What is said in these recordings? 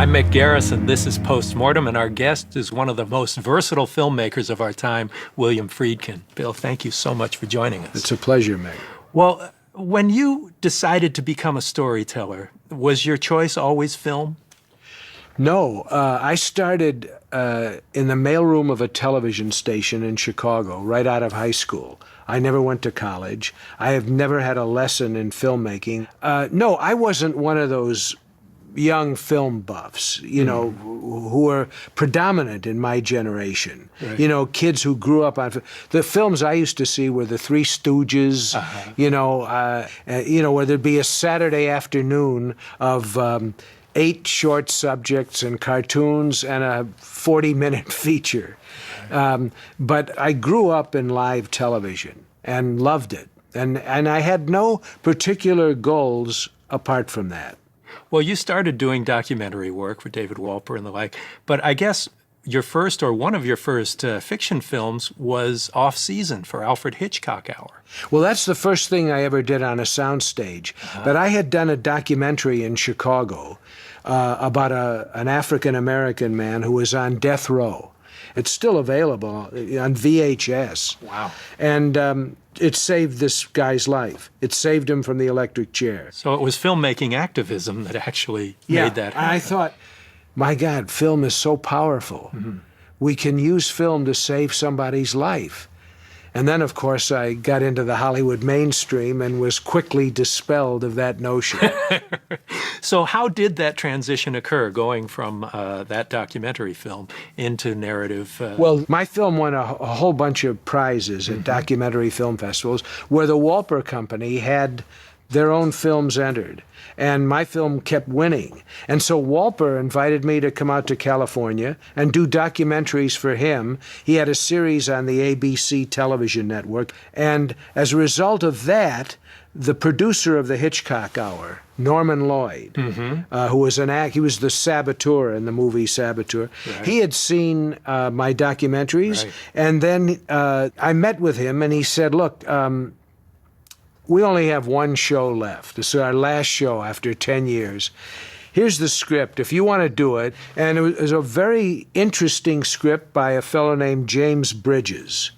I'm Mick Garrison. This is Postmortem, and our guest is one of the most versatile filmmakers of our time, William Friedkin. Bill, thank you so much for joining us. It's a pleasure, Mick. Well, when you decided to become a storyteller, was your choice always film? No, I started in the mailroom of a television station in Chicago right out of high school. I never went to college. I have never had a lesson in filmmaking. No, I wasn't one of those young film buffs, you know, who were predominant in my generation. Right. You know, kids who grew up on the films I used to see were the Three Stooges. You know, where there'd be a Saturday afternoon of 8 short subjects and cartoons and a 40-minute feature. But I grew up in live television and loved it, and I had no particular goals apart from that. Well, you started doing documentary work for David Wolper and the like, but I guess your first, or one of your first fiction films was Off Season for Alfred Hitchcock Hour. Well, that's the first thing I ever did on a soundstage. But I had done a documentary in Chicago about an African-American man who was on death row. It's still available on VHS. Wow. And it saved this guy's life. It saved him from the electric chair. So it was filmmaking activism that actually made that happen. I thought, my God, film is so powerful. We can use film to save somebody's life. And then, of course, I got into the Hollywood mainstream and was quickly dispelled of that notion. So how did that transition occur, going from that documentary film into narrative? Well, my film won a whole bunch of prizes at documentary film festivals where the Wolper Company had their own films entered, and my film kept winning. And so Wolper invited me to come out to California and do documentaries for him. He had a series on the ABC television network, and as a result of that, the producer of the Hitchcock Hour, Norman Lloyd, who was he was the saboteur in the movie Saboteur. Right. He had seen my documentaries, and then I met with him, and he said, look, we only have one show left. This is our last show after 10 years. Here's the script, if you want to do it. And it was a very interesting script by a fellow named James Bridges,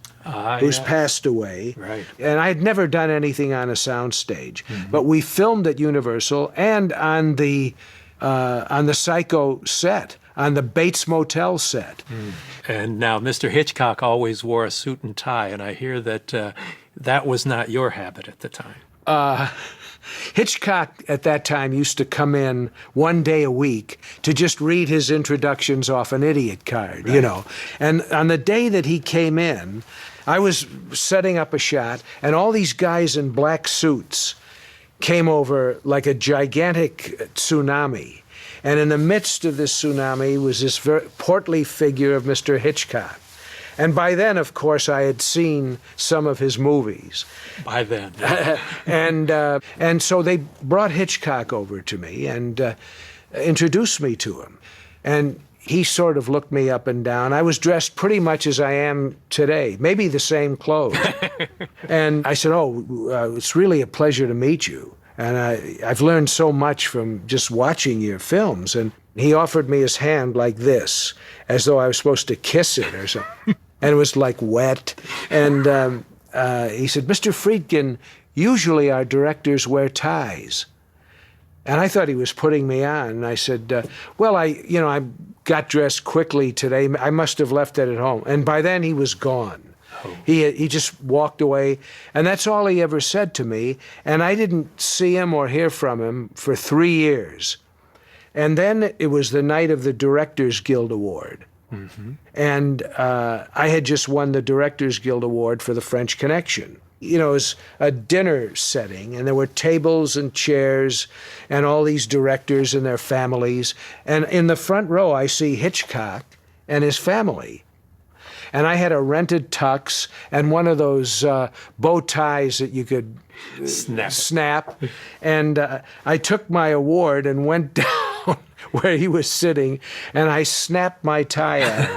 who's passed away. Right. And I had never done anything on a soundstage. But we filmed at Universal and on the Psycho set, on the Bates Motel set. And now Mr. Hitchcock always wore a suit and tie, and I hear that that was not your habit at the time. Hitchcock at that time used to come in one day a week to just read his introductions off an idiot card, you know. And on the day that he came in, I was setting up a shot, and all these guys in black suits came over like a gigantic tsunami. And in the midst of this tsunami was this very portly figure of Mr. Hitchcock. And by then, of course, I had seen some of his movies. By then. And so they brought Hitchcock over to me and introduced me to him. And he sort of looked me up and down. I was dressed pretty much as I am today, maybe the same clothes. And I said, it's really a pleasure to meet you. And I've learned so much from just watching your films. And he offered me his hand like this, as though I was supposed to kiss it or something. And it was like wet. And he said, Mr. Friedkin, usually our directors wear ties. And I thought he was putting me on. And I said, well, I got dressed quickly today. I must have left it at home. And by then he was gone. He just walked away, and that's all he ever said to me. And I didn't see him or hear from him for 3 years. And then it was the night of the Directors Guild Award. And I had just won the Directors Guild Award for The French Connection. You know, it was a dinner setting, and there were tables and chairs and all these directors and their families. And in the front row, I see Hitchcock and his family. And I had a rented tux and one of those bow ties that you could snap. And I took my award and went down where he was sitting, and I snapped my tie at him.